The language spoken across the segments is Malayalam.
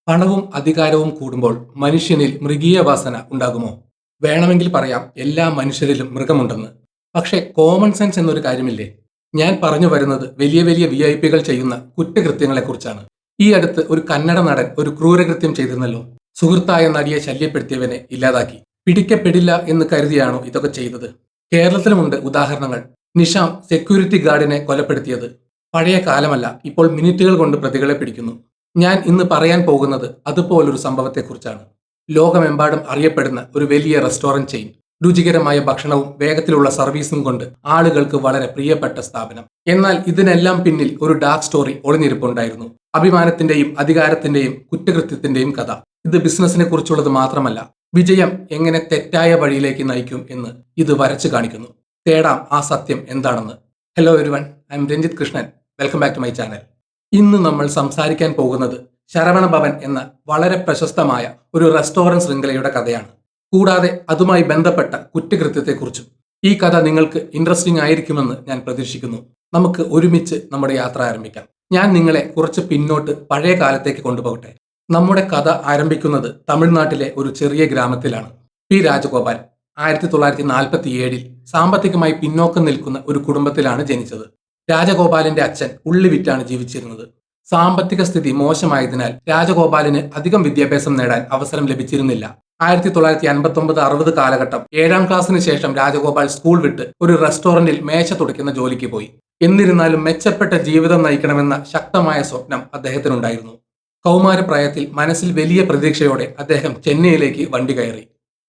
പണവും അധികാരവും കൂടുമ്പോൾ മനുഷ്യനിൽ മൃഗീയ വാസന ഉണ്ടാകുമോ? വേണമെങ്കിൽ പറയാം എല്ലാ മനുഷ്യരിലും മൃഗമുണ്ടെന്ന്. പക്ഷേ കോമൺ സെൻസ് എന്നൊരു കാര്യമില്ലേ? ഞാൻ പറഞ്ഞു വരുന്നത് വലിയ വലിയ VIP-കൾ ചെയ്യുന്ന കുറ്റകൃത്യങ്ങളെക്കുറിച്ചാണ്. ഈ അടുത്ത് ഒരു കന്നഡ നടൻ ഒരു ക്രൂരകൃത്യം ചെയ്തിരുന്നല്ലോ. സുഹൃത്തായ നടിയെ ശല്യപ്പെടുത്തിയവനെ ഇല്ലാതാക്കി. പിടിക്കപ്പെടില്ല എന്ന് കരുതിയാണോ ഇതൊക്കെ ചെയ്തത്? കേരളത്തിലുമുണ്ട് ഉദാഹരണങ്ങൾ. നിഷാം സെക്യൂരിറ്റി ഗാർഡിനെ കൊലപ്പെടുത്തിയത്. പഴയ കാലമല്ല, ഇപ്പോൾ മിനിറ്റുകൾ കൊണ്ട് പ്രതികളെ പിടിക്കുന്നു. ഞാൻ ഇന്ന് പറയാൻ പോകുന്നത് അതുപോലൊരു സംഭവത്തെക്കുറിച്ചാണ്. ലോകമെമ്പാടും അറിയപ്പെടുന്ന ഒരു വലിയ റെസ്റ്റോറന്റ് ചെയിൻ. രുചികരമായ ഭക്ഷണവും വേഗത്തിലുള്ള സർവീസും കൊണ്ട് ആളുകൾക്ക് വളരെ പ്രിയപ്പെട്ട സ്ഥാപനം. എന്നാൽ ഇതിനെല്ലാം പിന്നിൽ ഒരു ഡാർക്ക് സ്റ്റോറി ഒളിഞ്ഞിരിപ്പുണ്ടായിരുന്നു. അഭിമാനത്തിന്റെയും അധികാരത്തിന്റെയും കുറ്റകൃത്യത്തിന്റെയും കഥ. ഇത് ബിസിനസിനെ കുറിച്ചുള്ളത് മാത്രമല്ല, വിജയം എങ്ങനെ തെറ്റായ വഴിയിലേക്ക് നയിക്കും എന്ന് ഇത് വരച്ചു കാണിക്കുന്നു. തേടാം ആ സത്യം എന്താണെന്ന്. Hello everyone, I am Ranjith Krishnan. Welcome back to my channel. ഇന്ന് നമ്മൾ സംസാരിക്കാൻ പോകുന്നത് ശരവണ ഭവൻ എന്ന വളരെ പ്രശസ്തമായ ഒരു റെസ്റ്റോറന്റ് ശൃംഖലയുടെ കഥയാണ്. കൂടാതെ അതുമായി ബന്ധപ്പെട്ട കുറ്റകൃത്യത്തെക്കുറിച്ചും. ഈ കഥ നിങ്ങൾക്ക് ഇൻട്രസ്റ്റിംഗ് ആയിരിക്കുമെന്ന് ഞാൻ പ്രതീക്ഷിക്കുന്നു. നമുക്ക് ഒരുമിച്ച് നമ്മുടെ യാത്ര ആരംഭിക്കാം. ഞാൻ നിങ്ങളെ കുറച്ച് പിന്നോട്ട് പഴയ കാലത്തേക്ക് കൊണ്ടുപോകട്ടെ. നമ്മുടെ കഥ ആരംഭിക്കുന്നത് തമിഴ്നാട്ടിലെ ഒരു ചെറിയ ഗ്രാമത്തിലാണ്. പി രാജഗോപാൽ 1947 സാമ്പത്തികമായി പിന്നോക്കം നിൽക്കുന്ന ഒരു കുടുംബത്തിലാണ് ജനിച്ചത്. രാജഗോപാലിന്റെ അച്ഛൻ ഉള്ളി വിറ്റാണ് ജീവിച്ചിരുന്നത്. സാമ്പത്തിക സ്ഥിതി മോശമായതിനാൽ രാജഗോപാലിന് അധികം വിദ്യാഭ്യാസം നേടാൻ അവസരം ലഭിച്ചിരുന്നില്ല. 1959-60 കാലഘട്ടം 7ാം ക്ലാസ്സിന് ശേഷം രാജഗോപാൽ സ്കൂൾ വിട്ട് ഒരു റെസ്റ്റോറന്റിൽ മേശ തുടയ്ക്കുന്ന ജോലിക്ക് പോയി. എന്നിരുന്നാലും മെച്ചപ്പെട്ട ജീവിതം നയിക്കണമെന്ന ശക്തമായ സ്വപ്നം അദ്ദേഹത്തിനുണ്ടായിരുന്നു. കൗമാരപ്രായത്തിൽ മനസ്സിൽ വലിയ പ്രതീക്ഷയോടെ അദ്ദേഹം ചെന്നൈയിലേക്ക് വണ്ടി കയറി.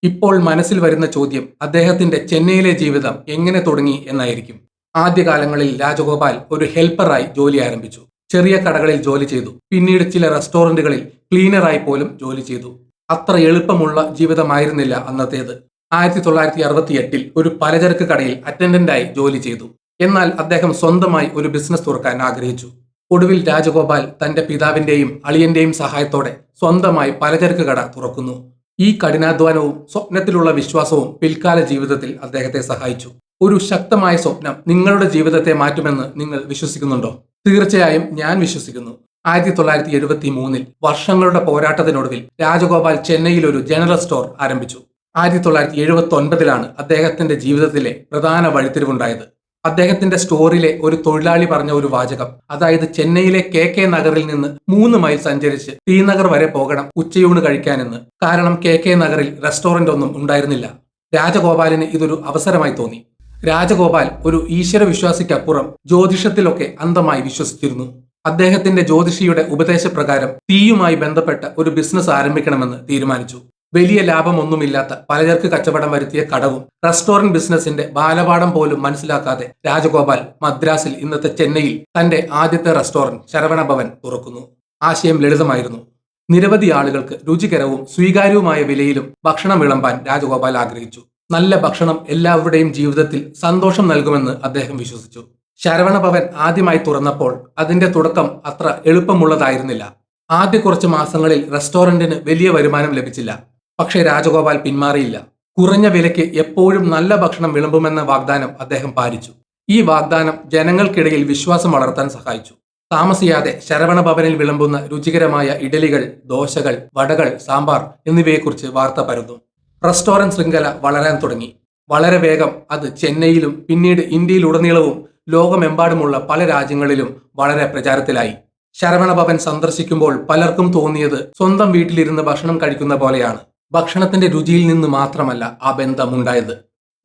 ഇപ്പോൾ മനസ്സിൽ വരുന്ന ചോദ്യം അദ്ദേഹത്തിന്റെ ചെന്നൈയിലെ ജീവിതം എങ്ങനെ തുടങ്ങി എന്നായിരിക്കും. ആദ്യകാലങ്ങളിൽ രാജഗോപാൽ ഒരു ഹെൽപ്പറായി ജോലി ആരംഭിച്ചു. ചെറിയ കടകളിൽ ജോലി ചെയ്തു. പിന്നീട് ചില റെസ്റ്റോറന്റുകളിൽ ക്ലീനറായി പോലും ജോലി ചെയ്തു. അത്ര എളുപ്പമുള്ള ജീവിതമായിരുന്നില്ല അന്നത്തേത്. 1968 ഒരു പലചരക്ക് കടയിൽ അറ്റൻഡന്റായി ജോലി ചെയ്തു. എന്നാൽ അദ്ദേഹം സ്വന്തമായി ഒരു ബിസിനസ് തുറക്കാൻ ആഗ്രഹിച്ചു. ഒടുവിൽ രാജഗോപാൽ തന്റെ പിതാവിന്റെയും അളിയന്റെയും സഹായത്തോടെ സ്വന്തമായി പലചരക്ക് കട തുറക്കുന്നു. ഈ കഠിനാധ്വാനവും സ്വപ്നത്തിലുള്ള വിശ്വാസവും പിൽക്കാല ജീവിതത്തിൽ അദ്ദേഹത്തെ സഹായിച്ചു. ഒരു ശക്തമായ സ്വപ്നം നിങ്ങളുടെ ജീവിതത്തെ മാറ്റുമെന്ന് നിങ്ങൾ വിശ്വസിക്കുന്നുണ്ടോ? തീർച്ചയായും ഞാൻ വിശ്വസിക്കുന്നു. 1973 വർഷങ്ങളുടെ പോരാട്ടത്തിനൊടുവിൽ രാജഗോപാൽ ചെന്നൈയിൽ ഒരു ജനറൽ സ്റ്റോർ ആരംഭിച്ചു. 1979 അദ്ദേഹത്തിന്റെ ജീവിതത്തിലെ പ്രധാന വഴിത്തിരിവുണ്ടായത്. അദ്ദേഹത്തിന്റെ സ്റ്റോറിലെ ഒരു തൊഴിലാളി പറഞ്ഞ ഒരു വാചകം, അതായത് ചെന്നൈയിലെ KK നഗറിൽ നിന്ന് 3 മൈൽ സഞ്ചരിച്ച് ടി നഗർ വരെ പോകണം ഉച്ചയൂണ് കഴിക്കാനെന്ന്. കാരണം KK നഗറിൽ റെസ്റ്റോറന്റ് ഒന്നും ഉണ്ടായിരുന്നില്ല. രാജഗോപാലിന് ഇതൊരു അവസരമായി തോന്നി. രാജഗോപാൽ ഒരു ഈശ്വര വിശ്വാസിക്കപ്പുറം ജ്യോതിഷത്തിലൊക്കെ അന്ധമായി വിശ്വസിച്ചിരുന്നു. അദ്ദേഹത്തിന്റെ ജ്യോതിഷിയുടെ ഉപദേശപ്രകാരം തീയുമായി ബന്ധപ്പെട്ട ഒരു ബിസിനസ് ആരംഭിക്കണമെന്ന് തീരുമാനിച്ചു. വലിയ ലാഭമൊന്നുമില്ലാത്ത പലചരക്ക് കച്ചവടം വരുത്തിയ കടവും റെസ്റ്റോറന്റ് ബിസിനസിന്റെ ബാലപാഠം പോലും മനസ്സിലാക്കാതെ രാജഗോപാൽ മദ്രാസിൽ, ഇന്നത്തെ ചെന്നൈയിൽ, തന്റെ ആദ്യത്തെ റെസ്റ്റോറന്റ് ശരവണ ഭവൻ തുറക്കുന്നു. ആശയം ലളിതമായിരുന്നു. നിരവധി ആളുകൾക്ക് രുചികരവും സ്വീകാര്യവുമായ വിലയിലും ഭക്ഷണം വിളമ്പാൻ രാജഗോപാൽ ആഗ്രഹിച്ചു. നല്ല ഭക്ഷണം എല്ലാവരുടെയും ജീവിതത്തിൽ സന്തോഷം നൽകുമെന്ന് അദ്ദേഹം വിശ്വസിച്ചു. ശരവണ ഭവൻ ആദ്യമായി തുറന്നപ്പോൾ അതിന്റെ തുടക്കം അത്ര എളുപ്പമുള്ളതായിരുന്നില്ല. ആദ്യ കുറച്ച് മാസങ്ങളിൽ റെസ്റ്റോറന്റിന് വലിയ വരുമാനം ലഭിച്ചില്ല. പക്ഷേ രാജഗോപാൽ പിന്മാറിയില്ല. കുറഞ്ഞ വിലയ്ക്ക് എപ്പോഴും നല്ല ഭക്ഷണം വിളമ്പുമെന്ന വാഗ്ദാനം അദ്ദേഹം പാലിച്ചു. ഈ വാഗ്ദാനം ജനങ്ങൾക്കിടയിൽ വിശ്വാസം വളർത്താൻ സഹായിച്ചു. താമസിയാതെ ശരവണ ഭവനിൽ വിളമ്പുന്ന രുചികരമായ ഇഡലികൾ, ദോശകൾ, വടകൾ, സാമ്പാർ എന്നിവയെക്കുറിച്ച് വാർത്ത പരന്നു. റെസ്റ്റോറന്റ് ശൃംഖല വളരാൻ തുടങ്ങി. വളരെ വേഗം അത് ചെന്നൈയിലും പിന്നീട് ഇന്ത്യയിലുടനീളവും ലോകമെമ്പാടുമുള്ള പല രാജ്യങ്ങളിലും വളരെ പ്രചാരത്തിലായി. ശരവണ ഭവൻ സന്ദർശിക്കുമ്പോൾ പലർക്കും തോന്നിയത് സ്വന്തം വീട്ടിലിരുന്ന് ഭക്ഷണം കഴിക്കുന്ന പോലെയാണ്. ഭക്ഷണത്തിന്റെ രുചിയിൽ നിന്ന് മാത്രമല്ല ആ ബന്ധമുണ്ടായത്.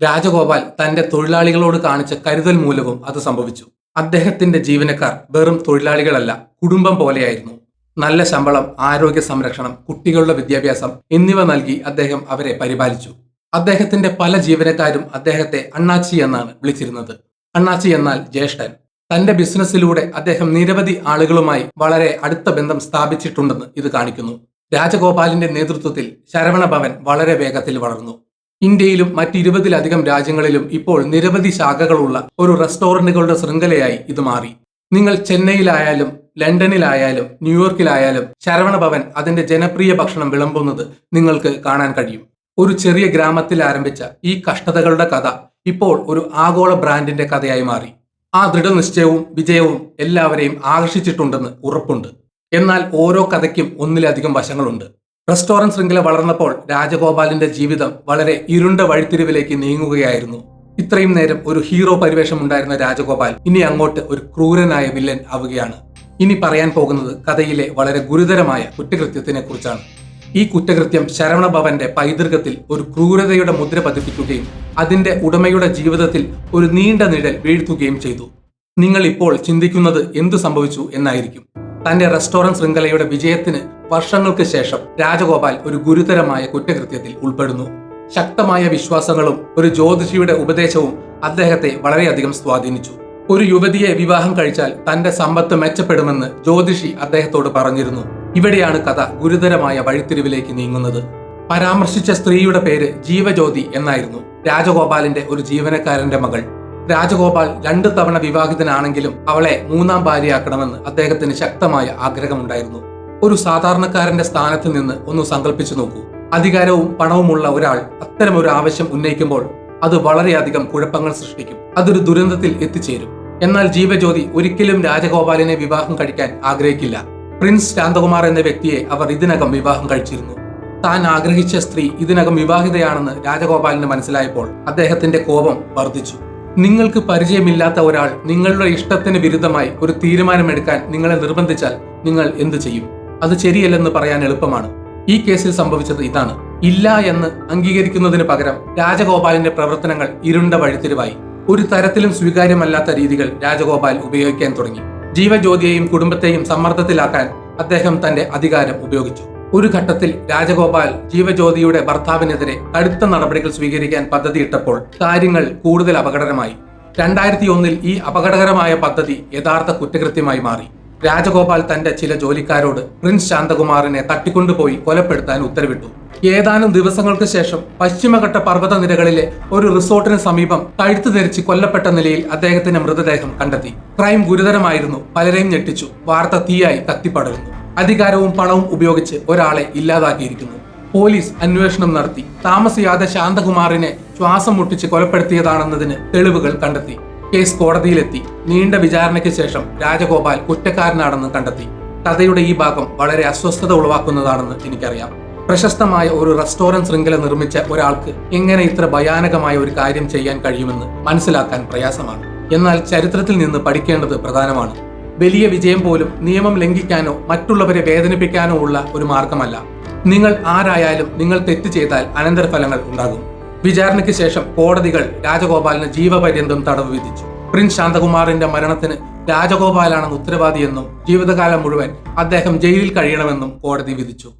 രാജഗോപാൽ തന്റെ തൊഴിലാളികളോട് കാണിച്ച കരുതൽ മൂലവും അത് സംഭവിച്ചു. അദ്ദേഹത്തിന്റെ ജീവനക്കാർ വെറും തൊഴിലാളികളല്ല, കുടുംബം പോലെയായിരുന്നു. നല്ല ശമ്പളം, ആരോഗ്യ സംരക്ഷണം, കുട്ടികളുടെ വിദ്യാഭ്യാസം എന്നിവ നൽകി അദ്ദേഹം അവരെ പരിപാലിച്ചു. അദ്ദേഹത്തിന്റെ പല ജീവനക്കാരും അദ്ദേഹത്തെ അണ്ണാച്ചി എന്നാണ് വിളിച്ചിരുന്നത്. അണ്ണാച്ചി എന്നാൽ ജ്യേഷ്ഠൻ. തന്റെ ബിസിനസ്സിലൂടെ അദ്ദേഹം നിരവധി ആളുകളുമായി വളരെ അടുത്ത ബന്ധം സ്ഥാപിച്ചിട്ടുണ്ടെന്ന് ഇത് കാണിക്കുന്നു. രാജഗോപാലിന്റെ നേതൃത്വത്തിൽ ശരവണ ഭവൻ വളരെ വേഗത്തിൽ വളർന്നു. ഇന്ത്യയിലും മറ്റ് 20-ലധികം രാജ്യങ്ങളിലും ഇപ്പോൾ നിരവധി ശാഖകളുള്ള ഒരു റെസ്റ്റോറന്റുകളുടെ ശൃംഖലയായി ഇത് മാറി. നിങ്ങൾ ചെന്നൈയിലായാലും ലണ്ടനിലായാലും ന്യൂയോർക്കിലായാലും ശരവണ ഭവൻ അതിന്റെ ജനപ്രിയ ഭക്ഷണം വിളമ്പുന്നത് നിങ്ങൾക്ക് കാണാൻ കഴിയും. ഒരു ചെറിയ ഗ്രാമത്തിൽ ആരംഭിച്ച ഈ കഷ്ടതകളുടെ കഥ ഇപ്പോൾ ഒരു ആഗോള ബ്രാൻഡിന്റെ കഥയായി മാറി. ആ ദൃഢനിശ്ചയവും വിജയവും എല്ലാവരെയും ആകർഷിച്ചിട്ടുണ്ടെന്ന് ഉറപ്പുണ്ട്. എന്നാൽ ഓരോ കഥയ്ക്കും ഒന്നിലധികം വശങ്ങളുണ്ട്. റെസ്റ്റോറന്റ് ശൃംഖല വളർന്നപ്പോൾ രാജഗോപാലിന്റെ ജീവിതം വളരെ ഇരുണ്ട വഴിത്തിരിവിലേക്ക് നീങ്ങുകയായിരുന്നു. ഇത്രയും നേരം ഒരു ഹീറോ പരിവേഷം ഉണ്ടായിരുന്ന രാജഗോപാൽ ഇനി അങ്ങോട്ട് ഒരു ക്രൂരനായ വില്ലൻ ആവുകയാണ്. ഇനി പറയാൻ പോകുന്നത് കഥയിലെ വളരെ ഗുരുതരമായ കുറ്റകൃത്യത്തിനെ കുറിച്ചാണ്. ഈ കുറ്റകൃത്യം ശരവണഭവന്റെ പൈതൃകത്തിൽ ഒരു ക്രൂരതയുടെ മുദ്ര പതിപ്പിക്കുകയും അതിന്റെ ഉടമയുടെ ജീവിതത്തിൽ ഒരു നീണ്ട നിഴൽ വീഴ്ത്തുകയും ചെയ്തു. നിങ്ങൾ ഇപ്പോൾ ചിന്തിക്കുന്നത് എന്തു സംഭവിച്ചു എന്നായിരിക്കും. തന്റെ റെസ്റ്റോറന്റ് ശൃംഖലയുടെ വിജയത്തിന് വർഷങ്ങൾക്ക് ശേഷം രാജഗോപാൽ ഒരു ഗുരുതരമായ കുറ്റകൃത്യത്തിൽ ഉൾപ്പെടുന്നു. ശക്തമായ വിശ്വാസങ്ങളും ഒരു ജ്യോതിഷിയുടെ ഉപദേശവും അദ്ദേഹത്തെ വളരെയധികം സ്വാധീനിച്ചു. ഒരു യുവതിയെ വിവാഹം കഴിച്ചാൽ തന്റെ സമ്പത്ത് മെച്ചപ്പെടുമെന്ന് ജ്യോതിഷി അദ്ദേഹത്തോട് പറഞ്ഞിരുന്നു. ഇവിടെയാണ് കഥ ഗുരുതരമായ വഴിത്തിരിവിലേക്ക് നീങ്ങുന്നത്. പരാമർശിച്ച സ്ത്രീയുടെ പേര് ജീവജ്യോതി എന്നായിരുന്നു. രാജഗോപാലിന്റെ ഒരു ജീവനക്കാരന്റെ മകൾ. രാജഗോപാൽ 2 തവണ വിവാഹിതനാണെങ്കിലും അവളെ 3ാം ഭാര്യയാക്കണമെന്ന് അദ്ദേഹത്തിന് ശക്തമായ ആഗ്രഹമുണ്ടായിരുന്നു. ഒരു സാധാരണക്കാരന്റെ സ്ഥാനത്ത് നിന്ന് ഒന്ന് സങ്കല്പിച്ചു നോക്കൂ. അധികാരവും പണവുമുള്ള ഒരാൾ അത്തരമൊരു ആവശ്യം ഉന്നയിക്കുമ്പോൾ അത് വളരെയധികം കുഴപ്പങ്ങൾ സൃഷ്ടിക്കും. അതൊരു ദുരന്തത്തിൽ എത്തിച്ചേരും. എന്നാൽ ജീവജ്യോതി ഒരിക്കലും രാജഗോപാലിനെ വിവാഹം കഴിക്കാൻ ആഗ്രഹിക്കില്ല. പ്രിൻസ് ശാന്തകുമാർ എന്ന വ്യക്തിയെ അവർ ഇതിനകം വിവാഹം കഴിച്ചിരുന്നു. താൻ ആഗ്രഹിച്ച സ്ത്രീ ഇതിനകം വിവാഹിതയാണെന്ന് രാജഗോപാലിന് മനസ്സിലായപ്പോൾ അദ്ദേഹത്തിന്റെ കോപം വർദ്ധിച്ചു. നിങ്ങൾക്ക് പരിചയമില്ലാത്ത ഒരാൾ നിങ്ങളുടെ ഇഷ്ടത്തിന് വിരുദ്ധമായി ഒരു തീരുമാനമെടുക്കാൻ നിങ്ങളെ നിർബന്ധിച്ചാൽ നിങ്ങൾ എന്തു ചെയ്യും? അത് ശരിയല്ലെന്ന് പറയാൻ എളുപ്പമാണ്. ഈ കേസിൽ സംഭവിച്ചത് ഇതാണ്. ഇല്ല എന്ന് അംഗീകരിക്കുന്നതിന് പകരം രാജഗോപാലിന്റെ പ്രവർത്തനങ്ങൾ ഇരുണ്ട വഴിത്തിരിവായി. ഒരു തരത്തിലും സ്വീകാര്യമല്ലാത്ത രീതികൾ രാജഗോപാൽ ഉപയോഗിക്കാൻ തുടങ്ങി. ജീവജ്യോതിയെയും കുടുംബത്തെയും സമ്മർദ്ദത്തിലാക്കാൻ അദ്ദേഹം തന്റെ അധികാരം ഉപയോഗിച്ചു. ഒരു ഘട്ടത്തിൽ രാജഗോപാൽ ജീവജ്യോതിയുടെ ഭർത്താവിനെതിരെ കടുത്ത നടപടികൾ സ്വീകരിക്കാൻ പദ്ധതിയിട്ടപ്പോൾ കാര്യങ്ങൾ കൂടുതൽ അപകടകരമായി. 2001 ഈ അപകടകരമായ പദ്ധതി യഥാർത്ഥ കുറ്റകൃത്യമായി മാറി. രാജഗോപാൽ തന്റെ ചില ജോലിക്കാരോട് പ്രിൻസ് ശാന്തകുമാറിനെ തട്ടിക്കൊണ്ടുപോയി കൊലപ്പെടുത്താൻ ഉത്തരവിട്ടു. ഏതാനും ദിവസങ്ങൾക്ക് ശേഷം പശ്ചിമഘട്ട പർവ്വതനിരകളിലെ ഒരു റിസോർട്ടിന് സമീപം കഴുത്ത് ധരിച്ച് കൊല്ലപ്പെട്ട നിലയിൽ അദ്ദേഹത്തിന്റെ മൃതദേഹം കണ്ടെത്തി. ക്രൈം ഗുരുതരമായിരുന്നു. പലരെയും ഞെട്ടിച്ചു. വാർത്ത തീയായി കത്തിപ്പടരുന്നു. അധികാരവും പണവും ഉപയോഗിച്ച് ഒരാളെ ഇല്ലാതാക്കിയിരിക്കുന്നു. പോലീസ് അന്വേഷണം നടത്തി. താമസിയാതെ ശാന്തകുമാറിനെ ശ്വാസം മുട്ടിച്ച് കൊലപ്പെടുത്തിയതാണെന്നതിന് തെളിവുകൾ കണ്ടെത്തി. കേസ് കോടതിയിലെത്തി. നീണ്ട വിചാരണയ്ക്ക് ശേഷം രാജഗോപാൽ കുറ്റക്കാരനാണെന്ന് കണ്ടെത്തി. കഥയുടെ ഈ ഭാഗം വളരെ അസ്വസ്ഥത ഉളവാക്കുന്നതാണെന്ന് എനിക്കറിയാം. പ്രശസ്തമായ ഒരു റെസ്റ്റോറന്റ് ശൃംഖല നിർമ്മിച്ച ഒരാൾക്ക് എങ്ങനെ ഇത്ര ഭയാനകമായ ഒരു കാര്യം ചെയ്യാൻ കഴിയുമെന്ന് മനസ്സിലാക്കാൻ പ്രയാസമാണ്. എന്നാൽ ചരിത്രത്തിൽ നിന്ന് പഠിക്കേണ്ടത് പ്രധാനമാണ്. വലിയ വിജയം പോലും നിയമം ലംഘിക്കാനോ മറ്റുള്ളവരെ വേദനിപ്പിക്കാനോ ഉള്ള ഒരു മാർഗമല്ല. നിങ്ങൾ ആരായാലും നിങ്ങൾ തെറ്റ് ചെയ്താൽ അനന്തരഫലങ്ങൾ ഉണ്ടാകും. വിചാരണയ്ക്ക് ശേഷം കോടതികൾ രാജഗോപാലിന് ജീവപര്യന്തം തടവ് വിധിച്ചു. പ്രിൻസ് ശാന്തകുമാറിന്റെ മരണത്തിന് രാജഗോപാലാണെന്ന് ഉത്തരവാദിയെന്നും ജീവിതകാലം മുഴുവൻ അദ്ദേഹം ജയിലിൽ കഴിയണമെന്നും കോടതി വിധിച്ചു.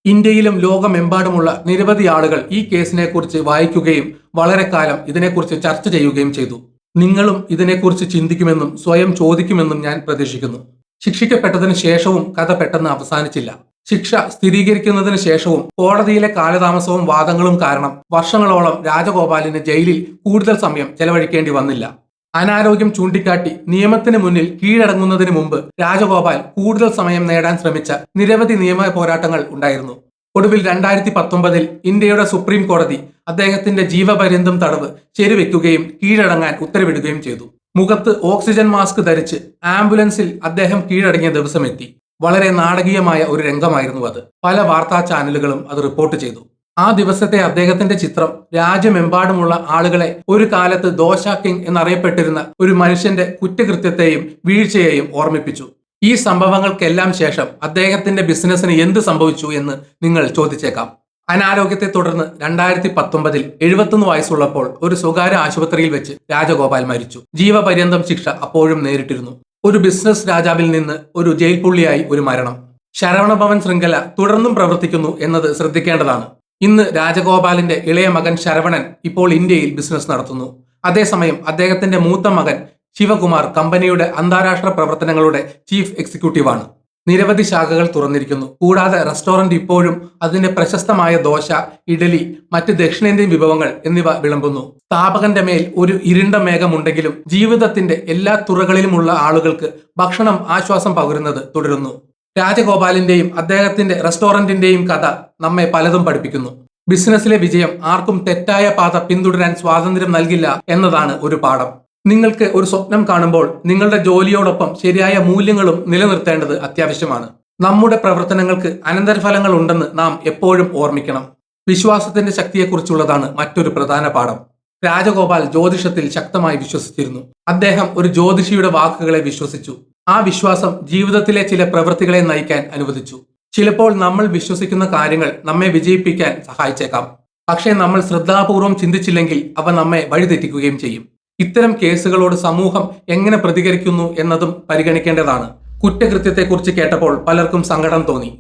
ഇന്ത്യയിലും ലോകമെമ്പാടുമുള്ള നിരവധി ആളുകൾ ഈ കേസിനെ കുറിച്ച് വായിക്കുകയും വളരെ കാലം ഇതിനെക്കുറിച്ച് ചർച്ച ചെയ്യുകയും ചെയ്തു. നിങ്ങളും ഇതിനെക്കുറിച്ച് ചിന്തിക്കുമെന്നും സ്വയം ചോദിക്കുമെന്നും ഞാൻ പ്രതീക്ഷിക്കുന്നു. ശിക്ഷിക്കപ്പെട്ടതിന് ശേഷവും കഥ പെട്ടെന്ന് അവസാനിച്ചില്ല. ശിക്ഷ സ്ഥിരീകരിക്കുന്നതിന് ശേഷവും കോടതിയിലെ കാലതാമസവും വാദങ്ങളും കാരണം വർഷങ്ങളോളം രാജഗോപാലിന് ജയിലിൽ കൂടുതൽ സമയം ചെലവഴിക്കേണ്ടി വന്നില്ല. അനാരോഗ്യം ചൂണ്ടിക്കാട്ടി നിയമത്തിന് മുന്നിൽ കീഴടങ്ങുന്നതിന് മുമ്പ് രാജഗോപാൽ കൂടുതൽ സമയം നേടാൻ ശ്രമിച്ച നിരവധി നിയമ പോരാട്ടങ്ങൾ ഉണ്ടായിരുന്നു. ഒടുവിൽ 2019 ഇന്ത്യയുടെ സുപ്രീം കോടതി അദ്ദേഹത്തിന്റെ ജീവപര്യന്തം തടവ് ശരിവെക്കുകയും കീഴടങ്ങാൻ ഉത്തരവിടുകയും ചെയ്തു. മുഖത്ത് ഓക്സിജൻ മാസ്ക് ധരിച്ച് ആംബുലൻസിൽ അദ്ദേഹം കീഴടങ്ങിയ ദിവസമെത്തി. വളരെ നാടകീയമായ ഒരു രംഗമായിരുന്നു അത്. പല വാർത്താ ചാനലുകളും അത് റിപ്പോർട്ട് ചെയ്തു. ആ ദിവസത്തെ അദ്ദേഹത്തിന്റെ ചിത്രം രാജ്യമെമ്പാടുമുള്ള ആളുകളെ ഒരു കാലത്ത് ദോശ കിങ് എന്നറിയപ്പെട്ടിരുന്ന ഒരു മനുഷ്യന്റെ കുറ്റകൃത്യത്തെയും വീഴ്ചയെയും ഓർമ്മിപ്പിച്ചു. ഈ സംഭവങ്ങൾക്കെല്ലാം ശേഷം അദ്ദേഹത്തിന്റെ ബിസിനസ്സിന് എന്ത് സംഭവിച്ചു എന്ന് നിങ്ങൾ ചോദിച്ചേക്കാം. അനാരോഗ്യത്തെ തുടർന്ന് 2019 71 വയസ്സുള്ളപ്പോൾ ഒരു സ്വകാര്യ ആശുപത്രിയിൽ വെച്ച് രാജഗോപാൽ മരിച്ചു. ജീവപര്യന്തം ശിക്ഷ അപ്പോഴും നേരിട്ടിരുന്നു. ഒരു ബിസിനസ് രാജാവിൽ നിന്ന് ഒരു ജയിൽ പുള്ളിയായി ഒരു മരണം. ശരവണഭവൻ ശൃംഖല തുടർന്നും പ്രവർത്തിക്കുന്നു എന്നത് ശ്രദ്ധിക്കേണ്ടതാണ്. ഇന്ന് രാജഗോപാലിന്റെ ഇളയ മകൻ ശരവണൻ ഇപ്പോൾ ഇന്ത്യയിൽ ബിസിനസ് നടത്തുന്നു. അതേസമയം അദ്ദേഹത്തിന്റെ മൂത്ത മകൻ ശിവകുമാർ കമ്പനിയുടെ അന്താരാഷ്ട്ര പ്രവർത്തനങ്ങളുടെ ചീഫ് എക്സിക്യൂട്ടീവാണ്. നിരവധി ശാഖകൾ തുറന്നിരിക്കുന്നു. കൂടാതെ റെസ്റ്റോറന്റ് ഇപ്പോഴും അതിന്റെ പ്രശസ്തമായ ദോശ, ഇഡലി, മറ്റ് ദക്ഷിണേന്ത്യൻ വിഭവങ്ങൾ എന്നിവ വിളമ്പുന്നു. സ്ഥാപകന്റെ മേൽ ഒരു ഇരുണ്ട മേഘമുണ്ടെങ്കിലും ജീവിതത്തിന്റെ എല്ലാ തുറകളിലുമുള്ള ആളുകൾക്ക് ഭക്ഷണം ആശ്വാസം പകരുന്നത് തുടരുന്നു. രാജഗോപാലിന്റെയും അദ്ദേഹത്തിന്റെ റെസ്റ്റോറന്റിന്റെയും കഥ നമ്മെ പലതും പഠിപ്പിക്കുന്നു. ബിസിനസ്സിലെ വിജയം ആർക്കും തെറ്റായ പാത പിന്തുടരാൻ സ്വാതന്ത്ര്യം നൽകില്ല എന്നതാണ് ഒരു പാഠം. നിങ്ങൾക്ക് ഒരു സ്വപ്നം കാണുമ്പോൾ നിങ്ങളുടെ ജോലിയോടൊപ്പം ശരിയായ മൂല്യങ്ങളും നിലനിർത്തേണ്ടത് അത്യാവശ്യമാണ്. നമ്മുടെ പ്രവർത്തനങ്ങൾക്ക് അനന്തരഫലങ്ങൾ ഉണ്ടെന്ന് നാം എപ്പോഴും ഓർമ്മിക്കണം. വിശ്വാസത്തിന്റെ ശക്തിയെക്കുറിച്ചുള്ളതാണ് മറ്റൊരു പ്രധാന പാഠം. രാജഗോപാൽ ജ്യോതിഷത്തിൽ ശക്തമായി വിശ്വസിച്ചിരുന്നു. അദ്ദേഹം ഒരു ജ്യോതിഷിയുടെ വാക്കുകളെ വിശ്വസിച്ചു. ആ വിശ്വാസം ജീവിതത്തിലെ ചില പ്രവൃത്തികളെ നയിക്കാൻ അനുവദിച്ചു. ചിലപ്പോൾ നമ്മൾ വിശ്വസിക്കുന്ന കാര്യങ്ങൾ നമ്മെ വിജയിപ്പിക്കാൻ സഹായിച്ചേക്കാം. പക്ഷേ നമ്മൾ ശ്രദ്ധാപൂർവം ചിന്തിച്ചില്ലെങ്കിൽ അവ നമ്മെ വഴിതെറ്റിക്കുകയും ചെയ്യും. ഇത്തരം കേസുകളോട് സമൂഹം എങ്ങനെ പ്രതികരിക്കുന്നു എന്നതും പരിഗണിക്കേണ്ടതാണ്. കുറ്റകൃത്യത്തെക്കുറിച്ച് കേട്ടപ്പോൾ പലർക്കും സങ്കടം തോന്നി.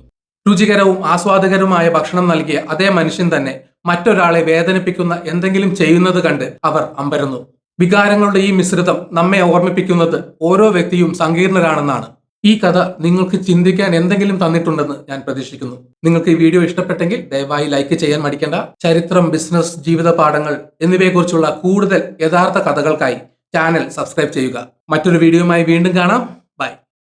രുചികരവും ആസ്വാദകരവുമായ ഭക്ഷണം നൽകിയ അതേ മനുഷ്യൻ തന്നെ മറ്റൊരാളെ വേദനിപ്പിക്കുന്ന എന്തെങ്കിലും ചെയ്യുന്നത് കണ്ട് അവർ അമ്പരന്നു. വികാരങ്ങളുടെ ഈ മിശ്രിതം നമ്മെ ഓർമ്മിപ്പിക്കുന്നത് ഓരോ വ്യക്തിയും സങ്കീർണരാണെന്നാണ്. ഈ കഥ നിങ്ങൾക്ക് ചിന്തിക്കാൻ എന്തെങ്കിലും തന്നിട്ടുണ്ടെന്ന് ഞാൻ പ്രതീക്ഷിക്കുന്നു. നിങ്ങൾക്ക് ഈ വീഡിയോ ഇഷ്ടപ്പെട്ടെങ്കിൽ ദയവായി ലൈക്ക് ചെയ്യാൻ മടിക്കേണ്ട. ചരിത്രം, ബിസിനസ്, ജീവിത പാഠങ്ങൾ എന്നിവയെക്കുറിച്ചുള്ള കൂടുതൽ യഥാർത്ഥ കഥകൾക്കായി ചാനൽ സബ്സ്ക്രൈബ് ചെയ്യുക. മറ്റൊരു വീഡിയോയുമായി വീണ്ടും കാണാം.